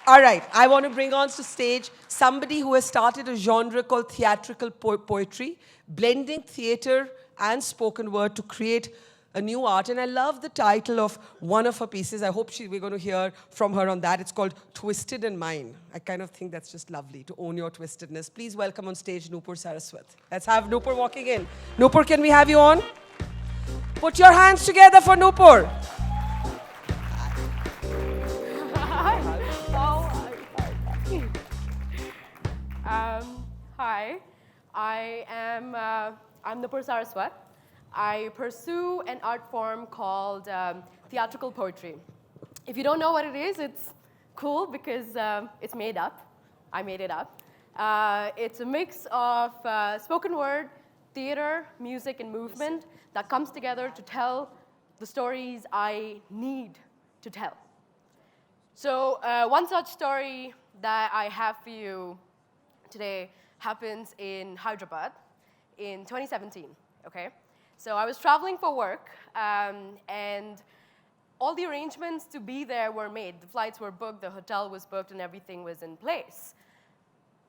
All right, I want to bring on to stage somebody who has started a genre called theatrical poetry, blending theater and spoken word to create a new art. And I love the title of one of her pieces. I hope we're going to hear from her on that. It's called Twisted in Mine. I kind of think that's just lovely, to own your twistedness. Please welcome on stage Nupur Saraswat. Let's have Nupur walking in. Nupur, can we have you on? Put your hands together for Nupur. Hi, I'm Nupur Saraswat. I pursue an art form called theatrical poetry. If you don't know what it is, it's cool because it's made up. I made it up. It's a mix of spoken word, theater, music, and movement that comes together to tell the stories I need to tell. So one such story that I have for you today happens in Hyderabad in 2017, okay? So I was traveling for work, and all the arrangements to be there were made. The flights were booked, the hotel was booked, and everything was in place.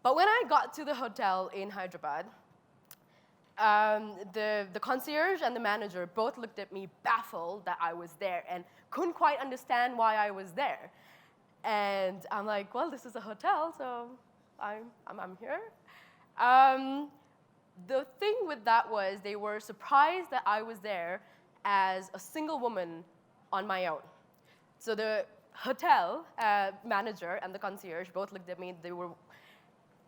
But when I got to the hotel in Hyderabad, the concierge and the manager both looked at me baffled that I was there and couldn't quite understand why I was there. And I'm like, well, this is a hotel, so I'm here. The thing with that was they were surprised that I was there as a single woman on my own. So the hotel manager and the concierge both looked at me. They were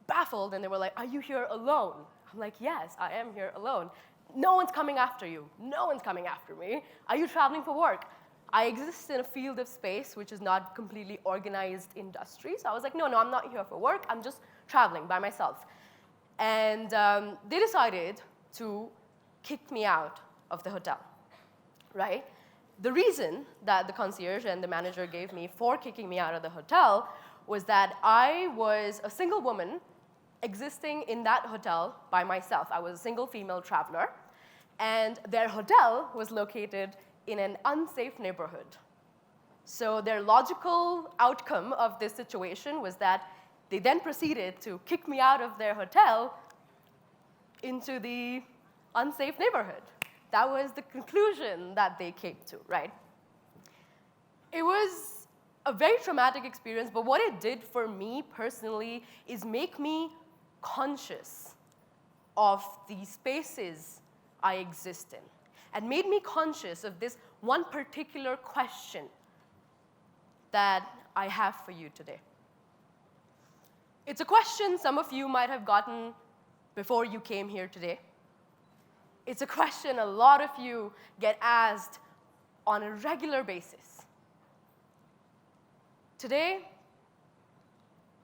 baffled, and they were like, are you here alone? I'm like, yes, I am here alone. No one's coming after you. No one's coming after me. Are you traveling for work? I exist in a field of space which is not completely organized industry. So I was like, no, I'm not here for work. I'm just traveling by myself. And they decided to kick me out of the hotel, right? The reason that the concierge and the manager gave me for kicking me out of the hotel was that I was a single woman existing in that hotel by myself. I was a single female traveler, and their hotel was located in an unsafe neighborhood. So their logical outcome of this situation was that they then proceeded to kick me out of their hotel into the unsafe neighborhood. That was the conclusion that they came to, right? It was a very traumatic experience, but what it did for me personally is make me conscious of the spaces I exist in, and made me conscious of this one particular question that I have for you today. It's a question some of you might have gotten before you came here today. It's a question a lot of you get asked on a regular basis. Today,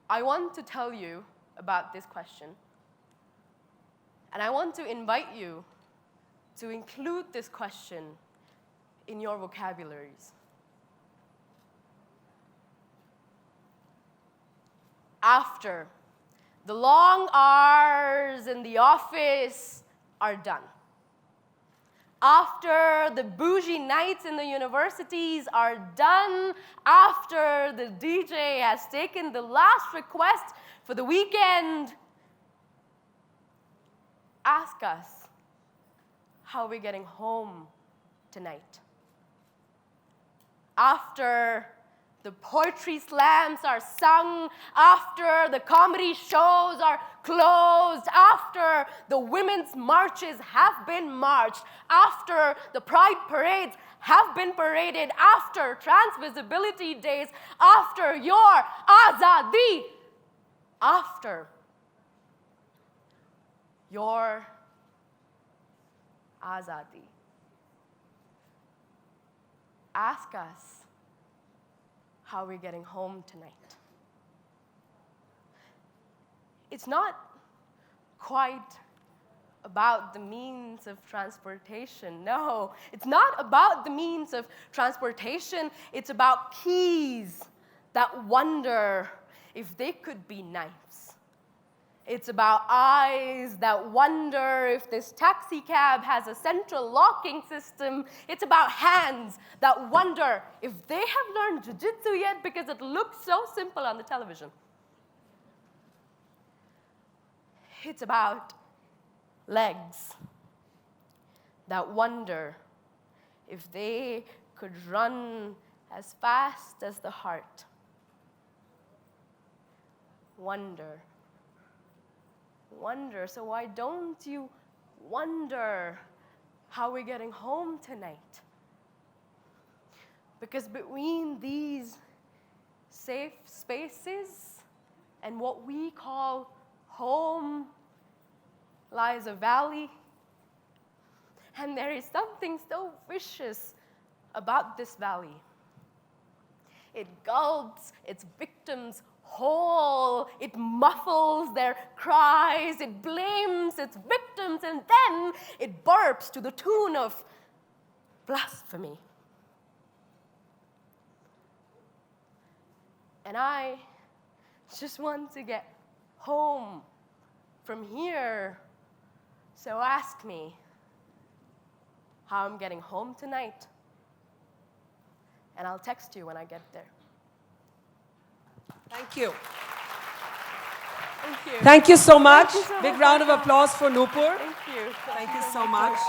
I want to tell you about this question, and I want to invite you to include this question in your vocabularies. After the long hours in the office are done, after the bougie nights in the universities are done, after the DJ has taken the last request for the weekend, ask us, how are we getting home tonight? After the poetry slams are sung, after the comedy shows are closed, after the women's marches have been marched, after the pride parades have been paraded, after trans visibility days, after your azadi, after your azadi. Ask us, how are we getting home tonight? It's not quite about the means of transportation. No, it's not about the means of transportation. It's about keys that wonder if they could be knives. It's about eyes that wonder if this taxi cab has a central locking system. It's about hands that wonder if they have learned jiu-jitsu yet because it looks so simple on the television. It's about legs that wonder if they could run as fast as the heart. Wonder. Wonder. So why don't you wonder how we're getting home tonight? Because between these safe spaces and what we call home lies a valley. And there is something so vicious about this valley. It gulps its victims whole. It muffles their cries. It blames its victims. And then it burps to the tune of blasphemy. And I just want to get home from here. So ask me how I'm getting home tonight. And I'll text you when I get there. Thank you. Thank you. Thank you so much. Thank you so Big much. round of applause for Nupur. Thank you. Thank you so much.